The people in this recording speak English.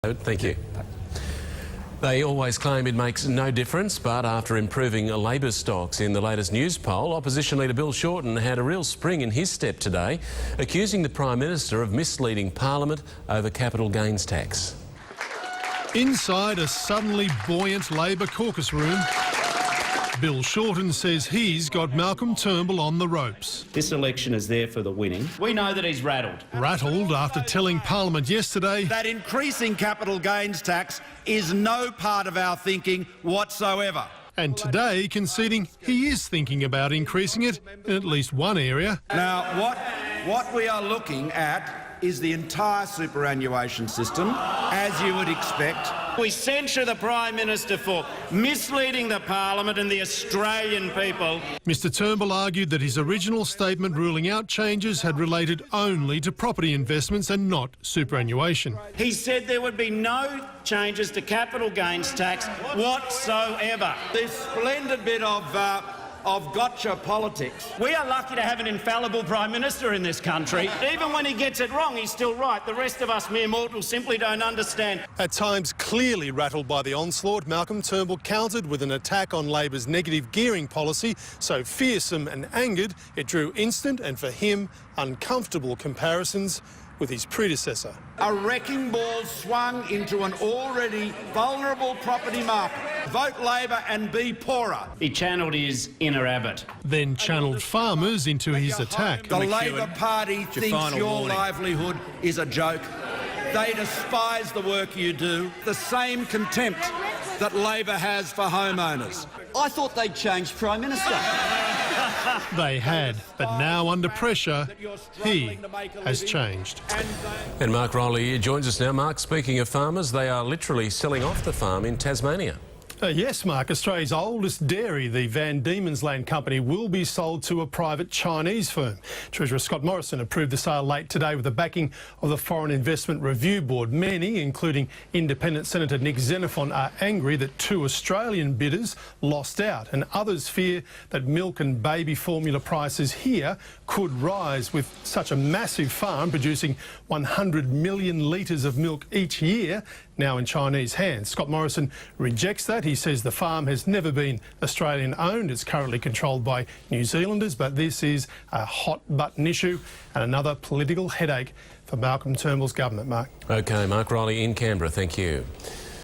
Thank you. They always claim it makes no difference, but after improving Labor stocks in the latest news poll, opposition leader Bill Shorten had a real spring in his step today, accusing the Prime Minister of misleading Parliament over capital gains tax. Inside a suddenly buoyant Labor caucus room, Bill Shorten says he's got Malcolm Turnbull on the ropes. This election is there for the winning. We know that he's rattled. Rattled after telling Parliament yesterday that increasing capital gains tax is no part of our thinking whatsoever. And today conceding he is thinking about increasing it in at least one area. Now, what we are looking at is the entire superannuation system, as you would expect. We censure the Prime Minister for misleading the Parliament and the Australian people. Mr Turnbull argued that his original statement ruling out changes had related only to property investments and not superannuation. He said there would be no changes to capital gains tax whatsoever. This splendid bit of gotcha politics. We are lucky to have an infallible Prime Minister in this country. Even when he gets it wrong, he's still right. The rest of us mere mortals simply don't understand. At times clearly rattled by the onslaught, Malcolm Turnbull countered with an attack on Labor's negative gearing policy, so fearsome and angered it drew instant and, for him, uncomfortable comparisons with his predecessor. A wrecking ball swung into an already vulnerable property market. Vote Labor and be poorer. He channeled his inner Abbott. Then channelled farmers into his attack. The Labor Party thinks your livelihood is a joke. They despise the work you do, the same contempt that Labor has for homeowners. I thought they'd changed Prime Minister. They had, but now under pressure, he has changed. And Mark Riley joins us now. Mark, speaking of farmers, they are literally selling off the farm in Tasmania. Yes, Mark, Australia's oldest dairy, the Van Diemen's Land Company, will be sold to a private Chinese firm. Treasurer Scott Morrison approved the sale late today with the backing of the Foreign Investment Review Board. Many, including Independent Senator Nick Xenophon, are angry that two Australian bidders lost out, and others fear that milk and baby formula prices here could rise with such a massive farm producing 100 million litres of milk each year now in Chinese hands. Scott Morrison rejects that. He says the farm has never been Australian-owned. It's currently controlled by New Zealanders, but this is a hot-button issue and another political headache for Malcolm Turnbull's government, Mark. OK, Mark Riley in Canberra, thank you.